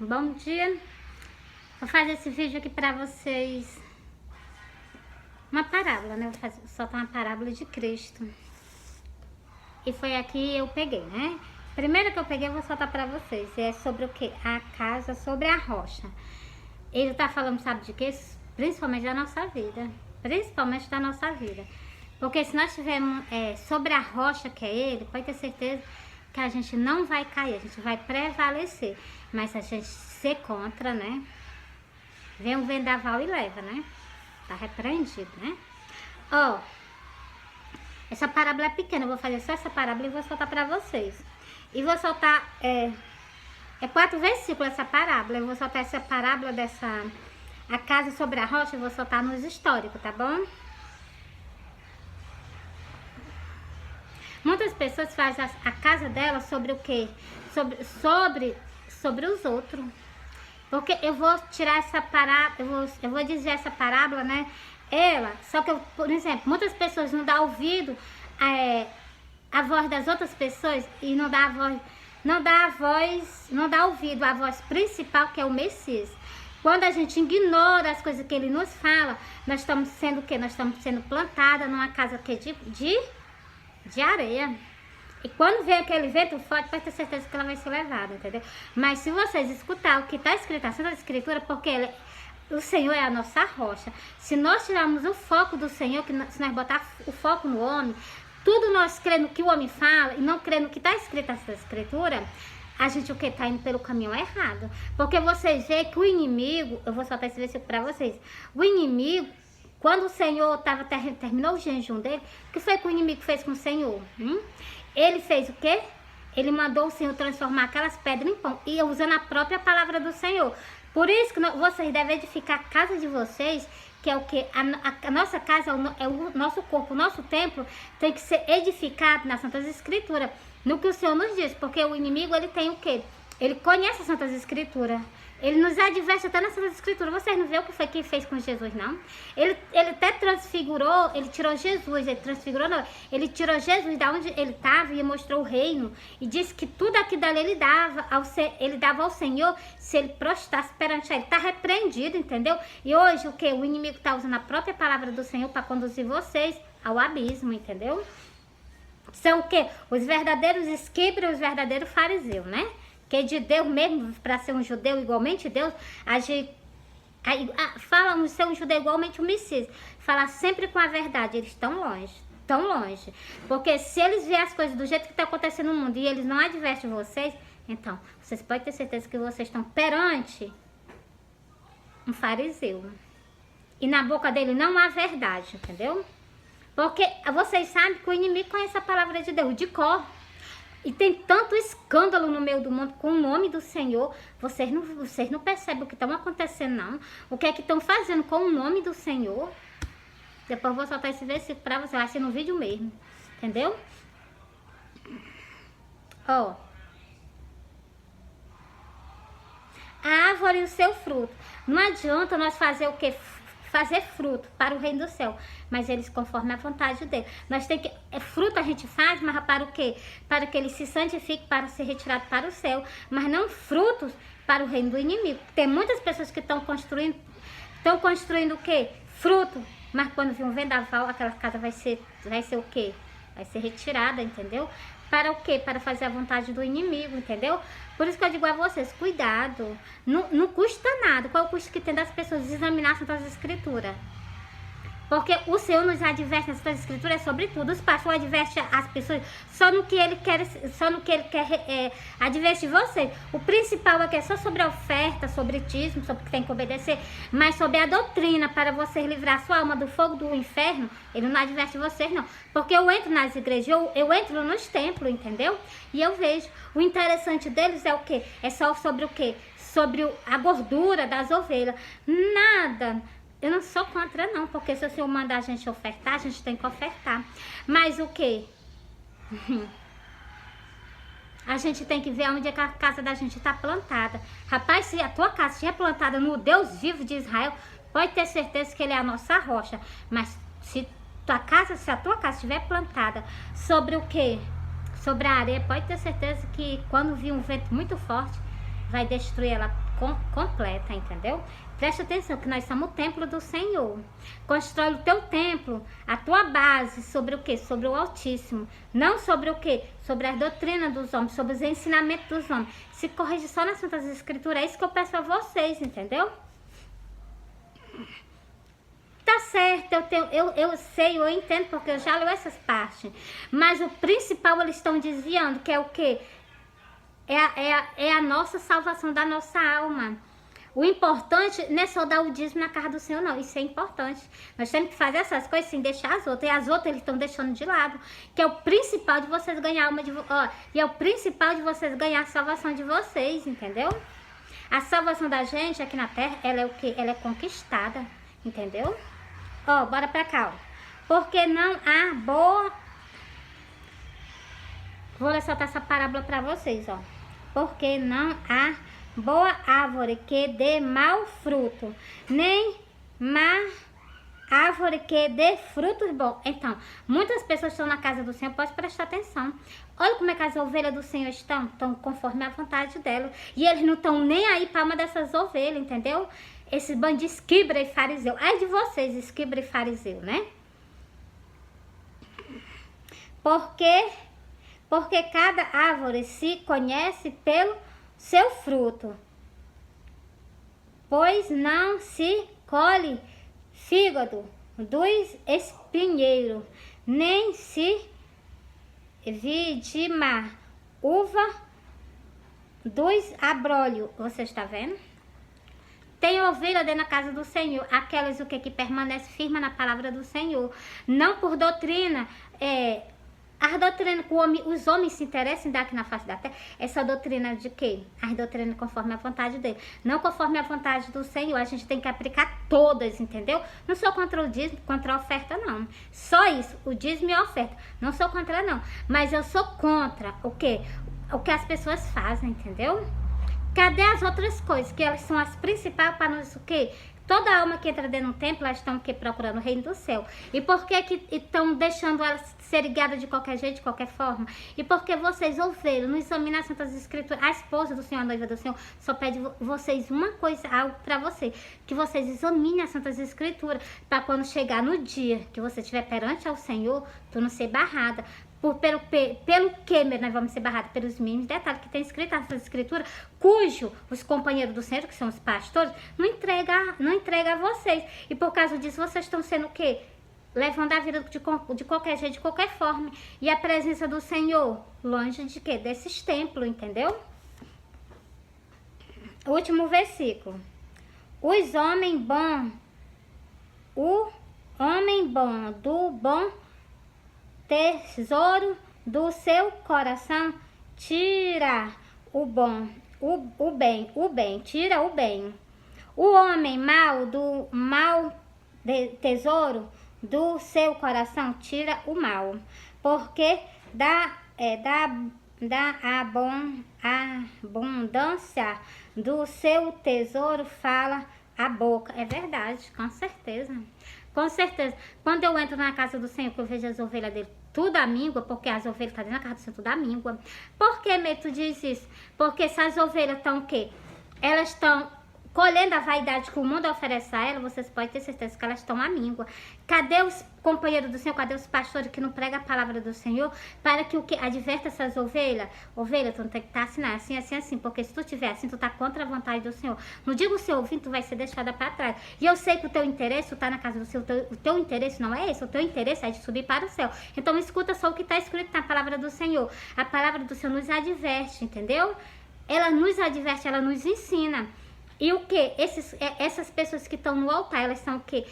Bom dia. Vou fazer esse vídeo aqui pra vocês. Uma parábola, né? Vou soltar uma parábola de Cristo. E foi aqui eu peguei, né? Primeiro que eu peguei eu vou soltar pra vocês. É sobre o que? A casa sobre a rocha. Ele tá falando, sabe de quê? Principalmente da nossa vida. Principalmente da nossa vida. Porque se nós tivermos sobre a rocha que é ele, pode ter certeza que a gente não vai cair, a gente vai prevalecer. Mas se a gente ser contra, né? Vem um vendaval e leva, né? Tá repreendido, né? Ó, essa parábola é pequena, eu vou fazer só essa parábola e vou soltar pra vocês. E vou soltar, 4 versículos essa parábola. Eu vou soltar essa parábola dessa, a casa sobre a rocha, eu vou soltar nos históricos, tá bom? Muitas pessoas fazem a casa dela sobre o quê? Sobre os outros. Porque eu vou tirar essa parábola, eu vou dizer essa parábola, né? Só que eu, por exemplo, muitas pessoas não dão ouvido a voz das outras pessoas e não dá ouvido à voz principal, que é o Messias. Quando a gente ignora as coisas que ele nos fala, nós estamos sendo o quê? Nós estamos sendo plantadas numa casa que de areia. E quando vem aquele vento forte, pode ter certeza que ela vai ser levada, entendeu? Mas se vocês escutar o que está escrito na Santa Escritura, porque o Senhor é a nossa rocha. Se nós tirarmos o foco do Senhor, se nós botar o foco no homem, tudo nós crendo que o homem fala e não crendo que está escrito na Santa Escritura, a gente o que? Está indo pelo caminho errado. Porque vocês veem que o inimigo, eu vou soltar esse versículo para vocês, o inimigo, quando o Senhor terminou o jejum dele, o que foi que o inimigo fez com o Senhor? Ele fez o quê? Ele mandou o Senhor transformar aquelas pedras em pão, e usando a própria palavra do Senhor. Por isso que vocês devem edificar a casa de vocês, que é o quê? A nossa casa é o nosso corpo, o nosso templo tem que ser edificado nas Santas Escrituras, no que o Senhor nos diz, porque o inimigo, ele tem o quê? Ele conhece as Santas Escrituras. Ele nos adverte até nas Santas Escrituras. Vocês não vê o que foi que ele fez com Jesus, não? Ele até transfigurou, ele tirou Jesus, ele transfigurou, não. Ele tirou Jesus da onde ele estava e mostrou o reino. E disse que tudo aquilo dali ele dava ao Senhor se ele prostrasse perante ele. Está repreendido, entendeu? E hoje o que? O inimigo está usando a própria palavra do Senhor para conduzir vocês ao abismo, entendeu? São o quê? Os verdadeiros escribas e os verdadeiros fariseus, né? Que de Deus mesmo, para ser um judeu igualmente Deus, fala ser um judeu igualmente o Messias, falar sempre com a verdade, eles estão longe, tão longe. Porque se eles verem as coisas do jeito que está acontecendo no mundo e eles não advertem vocês, então, vocês podem ter certeza que vocês estão perante um fariseu. E na boca dele não há verdade, entendeu? Porque vocês sabem que o inimigo conhece a palavra de Deus de cor. E tem tanto escândalo no meio do mundo com o nome do Senhor. Vocês não percebem o que estão acontecendo, não. O que é que estão fazendo com o nome do Senhor. Depois eu vou soltar esse versículo para você. Vai ser no vídeo mesmo. Entendeu? Ó. A árvore e o seu fruto. Não adianta nós fazer o quê? Fazer fruto para o reino do céu, mas eles conforme a vontade dele. Nós temos que, fruto a gente faz, mas para o quê? Para que ele se santifique, para ser retirado para o céu, mas não frutos para o reino do inimigo. Tem muitas pessoas que estão construindo o quê? Fruto, mas quando vir um vendaval, aquela casa vai ser o quê? Vai ser retirada, entendeu? Para o quê? Para fazer a vontade do inimigo, entendeu? Por isso que eu digo a vocês, cuidado. Não custa nada. Qual é o custo que tem das pessoas examinar as Santas Escrituras? Porque o Senhor nos adverte nas Santas Escrituras sobre tudo. Os pastores advertem as pessoas só no que ele quer advertir vocês. O principal é que é só sobre a oferta, sobre o dízimo, sobre o que tem que obedecer, mas sobre a doutrina para vocês livrar a sua alma do fogo do inferno, ele não adverte vocês, não. Porque eu entro nas igrejas, eu entro nos templos, entendeu? E eu vejo. O interessante deles é o quê? É só sobre o quê? Sobre a gordura das ovelhas. Nada. Eu não sou contra, não, porque se o Senhor mandar a gente ofertar, a gente tem que ofertar. Mas o quê? A gente tem que ver onde é que a casa da gente está plantada. Rapaz, se a tua casa estiver plantada no Deus vivo de Israel, pode ter certeza que ele é a nossa rocha. Mas se a tua casa estiver plantada sobre o quê? Sobre a areia, pode ter certeza que quando vir um vento muito forte, vai destruir ela completa, entendeu? Presta atenção que nós somos o templo do Senhor. Constrói o teu templo, a tua base sobre o quê? Sobre o Altíssimo. Não sobre o quê? Sobre as doutrinas dos homens, sobre os ensinamentos dos homens. Se corrige só nas Santas Escrituras. É isso que eu peço a vocês, entendeu? Tá certo, eu sei, eu entendo, porque eu já li essas partes. Mas o principal eles estão desviando, que é o quê? É a nossa salvação da nossa alma. O importante não é só dar o dízimo na casa do Senhor, não. Isso é importante. Nós temos que fazer essas coisas sem deixar as outras. E as outras eles estão deixando de lado. Que é o principal de vocês ganhar e é o principal de vocês ganhar a salvação de vocês, entendeu? A salvação da gente aqui na terra, ela é o quê? Ela é conquistada, entendeu? Ó, bora pra cá, ó. Porque não há boa... Vou ressaltar essa parábola pra vocês, ó. Porque não há boa árvore que dê mau fruto, nem má árvore que dê frutos bons. Então, muitas pessoas estão na casa do Senhor, pode prestar atenção. Olha como é que as ovelhas do Senhor estão conforme a vontade dela. E eles não estão nem aí para uma dessas ovelhas, entendeu? Esse bando de esquibra e fariseu. Ai de vocês, esquibra e fariseu, né? Porque cada árvore se conhece pelo seu fruto, pois não se colhe fígado dos espinheiros, nem se vidima uva dos abrolhos. Você está vendo? Tem ovelha dentro da casa do Senhor, aquelas o que permanece firme na palavra do Senhor, não por doutrina, as doutrinas que os homens se interessam em dar aqui na face da terra, essa doutrina de quê? As doutrinas conforme a vontade dele, não conforme a vontade do Senhor. A gente tem que aplicar todas, entendeu? Não sou contra o dízimo, contra a oferta, não. Só isso, o dízimo e a oferta. Não sou contra, não. Mas eu sou contra o quê? O que as pessoas fazem, entendeu? Cadê as outras coisas? Que elas são as principais para nós, o quê? Toda alma que entra dentro do templo, elas estão procurando o reino do céu. E por que estão deixando elas serem guiadas de qualquer jeito, de qualquer forma? E porque vocês, ovelhas, não examinam as Santas Escrituras. A esposa do Senhor, a noiva do Senhor, só pede vocês uma coisa, algo para você. Que vocês examinem as Santas Escrituras. Para quando chegar no dia que você estiver perante ao Senhor, tu não ser barrada. Pelo que nós vamos ser barrados? Pelos mínimos detalhes que tem escrito nessa escritura, cujo os companheiros do Senhor, que são os pastores, não entrega a vocês. E por causa disso, vocês estão sendo o quê? Levando a vida de qualquer jeito, de qualquer forma. E a presença do Senhor, longe de quê? Desses templos, entendeu? Último versículo. O homem bom do bom tesouro do seu coração tira o bem, tira o bem. O homem mau do mau tesouro do seu coração tira o mal, porque da abundância do seu tesouro fala a boca. É verdade, com certeza. Com certeza. Quando eu entro na casa do Senhor, que eu vejo as ovelhas dele tudo a míngua, porque as ovelhas estão dentro da casa do Senhor, tudo a míngua. Por que, tu diz isso? Porque se as ovelhas estão o quê? Elas estão colhendo a vaidade que o mundo oferece a ela, vocês podem ter certeza que elas estão à míngua. Cadê os companheiros do Senhor? Cadê os pastores que não pregam a palavra do Senhor? Para que o que adverta essas ovelhas? Ovelha, tu não tem que estar assim, porque se tu estiver assim, tu tá contra a vontade do Senhor. No dia que você ouvir, tu vai ser deixada para trás. E eu sei que o teu interesse, tu tá na casa do Senhor, o teu interesse não é esse, o teu interesse é de subir para o céu. Então escuta só o que está escrito na palavra do Senhor. A palavra do Senhor nos adverte, entendeu? Ela nos adverte, ela nos ensina. E o que? Essas pessoas que estão no altar, elas são o quê?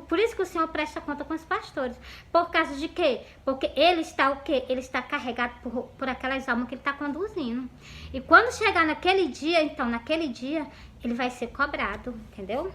Por isso que o Senhor presta conta com os pastores. Por causa de quê? Porque ele está o quê? Ele está carregado por aquelas almas que ele está conduzindo. E quando chegar naquele dia, então, naquele dia, ele vai ser cobrado, entendeu?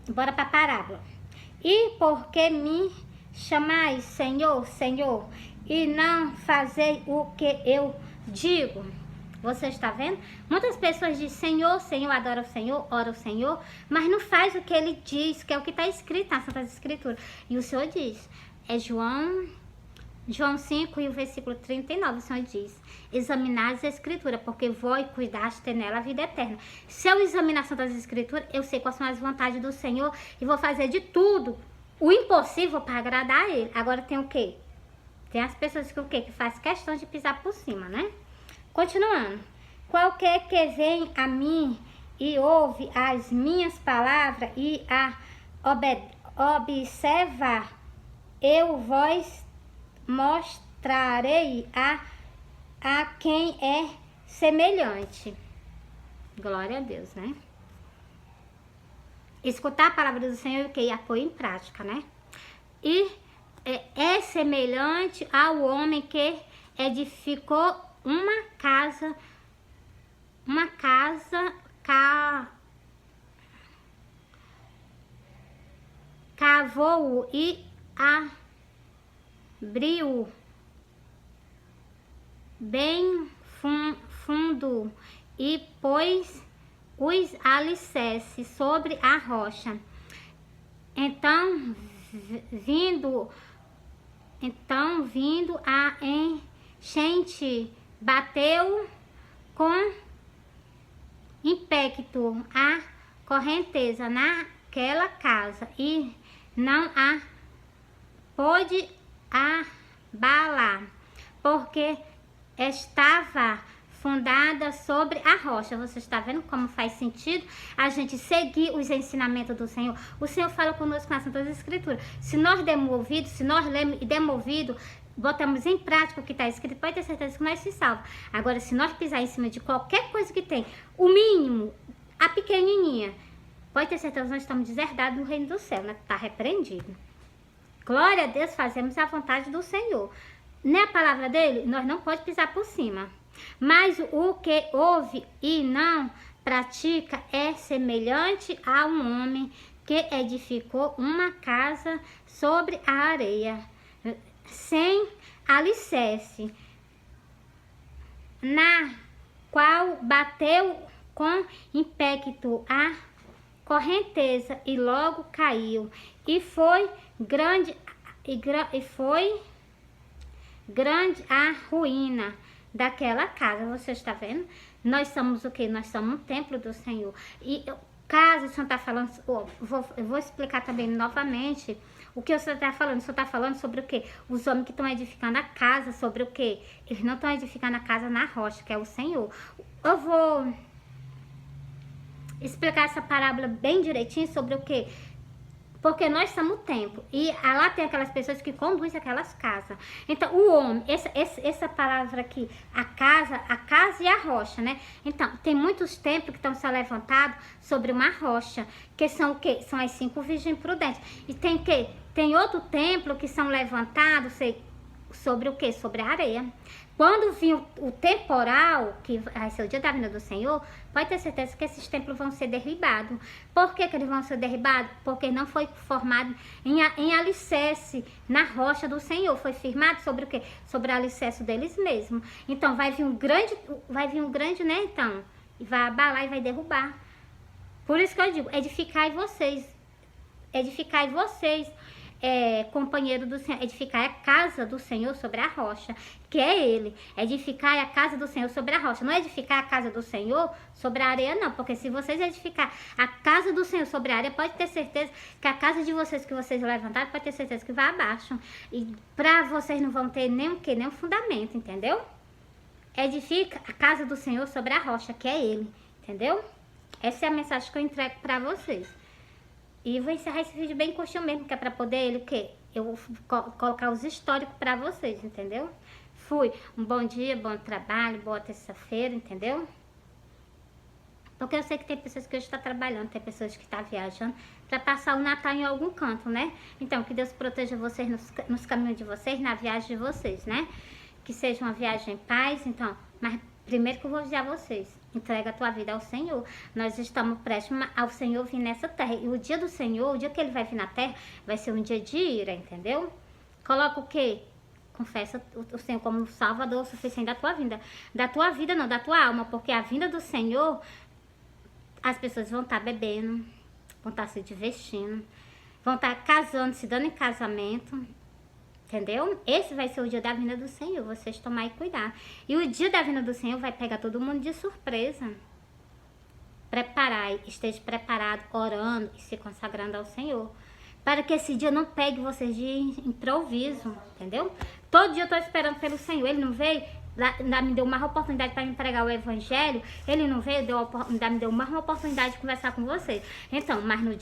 Bora para a parábola. E porque me chamais Senhor, Senhor, e não fazei o que eu digo? Você está vendo? Muitas pessoas dizem Senhor, Senhor, adora o Senhor, ora o Senhor, mas não faz o que ele diz, que é o que está escrito nas Santas Escrituras. E o Senhor diz, é João João 5 e o versículo 39, o Senhor diz: examinar as escrituras, porque vós cuidaste nela a vida eterna. Se eu examinar as escrituras, eu sei quais são as vontades do Senhor e vou fazer de tudo o impossível para agradar a Ele. Agora tem o quê? Tem as pessoas que o quê? Que faz questão de pisar por cima, né? Continuando. Qualquer que vem a mim e ouve as minhas palavras e a observa, eu vos mostrarei a quem é semelhante. Glória a Deus, né? Escutar a palavra do Senhor e a pôr em prática, né? E é semelhante ao homem que edificou uma casa, cavou e abriu bem fundo e pôs os alicerces sobre a rocha. Então vindo a enchente, bateu com ímpeto a correnteza naquela casa e não a pôde abalar, porque estava fundada sobre a rocha. Você está vendo como faz sentido a gente seguir os ensinamentos do Senhor? O Senhor fala conosco nas Santas Escrituras. Se nós demos ouvido, se nós lemos e demos ouvido, botamos em prática o que está escrito, pode ter certeza que nós se salvamos. Agora, se nós pisar em cima de qualquer coisa que tem, o mínimo, a pequenininha, pode ter certeza que nós estamos deserdados no reino do céu, né? Está repreendido. Glória a Deus, fazemos a vontade do Senhor. Na palavra dele, nós não podemos pisar por cima. Mas o que ouve e não pratica é semelhante a um homem que edificou uma casa sobre a areia, sem alicerce, na qual bateu com ímpeto a correnteza e logo caiu, e foi grande a ruína daquela casa. Você está vendo? Nós somos o que? Nós somos um templo do Senhor. E caso o Senhor está falando, eu vou explicar também novamente o que o Senhor está falando. O Senhor está falando sobre o que? Os homens que estão edificando a casa, sobre o que? Eles não estão edificando a casa na rocha, que é o Senhor. Eu vou explicar essa parábola bem direitinho sobre o que? Porque nós somos o templo. E lá tem aquelas pessoas que conduzem aquelas casas. Então, o homem, essa palavra aqui, a casa e a rocha, né? Então, tem muitos templos que estão sendo levantados sobre uma rocha. Que são o quê? São as 5 virgens prudentes. E tem o quê? Tem outro templo que são levantados sobre o quê? Sobre a areia. Quando vir o temporal, que vai ser o dia da vinda do Senhor, pode ter certeza que esses templos vão ser derribados. Por que eles vão ser derribados? Porque não foi formado em alicerce na rocha do Senhor. Foi firmado sobre o quê? Sobre o alicerce deles mesmos. Então vai vir um grande, né? Então, e vai abalar e vai derrubar. Por isso que eu digo, edificai vocês, companheiro do Senhor, edificar a casa do Senhor sobre a rocha, que é Ele. Edificar a casa do Senhor sobre a rocha. Não é edificar a casa do Senhor sobre a areia, não. Porque se vocês edificar a casa do Senhor sobre a areia, pode ter certeza que a casa de vocês que vocês levantaram, pode ter certeza que vai abaixo. E pra vocês não vão ter nem o quê? Nem um fundamento, entendeu? Edifica a casa do Senhor sobre a rocha, que é Ele, entendeu? Essa é a mensagem que eu entrego pra vocês. E vou encerrar esse vídeo bem curtinho mesmo, que é pra poder ele, o quê? Eu vou colocar os históricos pra vocês, entendeu? Fui. Um bom dia, bom trabalho, boa terça-feira, entendeu? Porque eu sei que tem pessoas que hoje estão trabalhando, tem pessoas que estão viajando pra passar o Natal em algum canto, né? Então, que Deus proteja vocês nos caminhos de vocês, na viagem de vocês, né? Que seja uma viagem em paz, então. Mas primeiro que eu vou avisar vocês, entrega a tua vida ao Senhor. Nós estamos prestes ao Senhor vir nessa terra. E o dia do Senhor, o dia que Ele vai vir na terra, vai ser um dia de ira, entendeu? Coloca o quê? Confessa o Senhor como Salvador suficiente da tua vida. Da tua vida não, da tua alma. Porque a vinda do Senhor, as pessoas vão estar bebendo, vão estar se divertindo, vão estar casando, se dando em casamento, Entendeu? Esse vai ser o dia da vinda do Senhor, vocês tomarem cuidado. E o dia da vinda do Senhor vai pegar todo mundo de surpresa. Preparai, esteja preparado, orando e se consagrando ao Senhor. Para que esse dia não pegue vocês de improviso, entendeu? Todo dia eu tô esperando pelo Senhor, Ele não veio, ainda me deu uma oportunidade para me pregar o Evangelho, Ele não veio, ainda me deu uma oportunidade de conversar com vocês. Então, mas no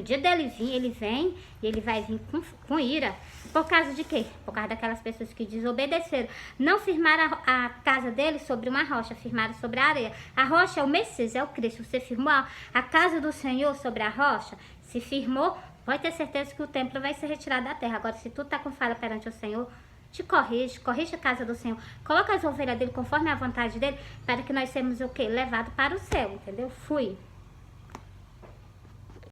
dia dele vir, Ele vem e Ele vai vir com ira. Por causa de quê? Por causa daquelas pessoas que desobedeceram. Não firmaram a casa dele sobre uma rocha, firmaram sobre a areia. A rocha é o Messias, é o Cristo. Você firmou a casa do Senhor sobre a rocha? Se firmou, pode ter certeza que o templo vai ser retirado da terra. Agora, se tu tá com falha perante o Senhor, te corrige a casa do Senhor. Coloca as ovelhas dele conforme a vontade dele, para que nós sejamos o quê? Levado para o céu, entendeu? Fui.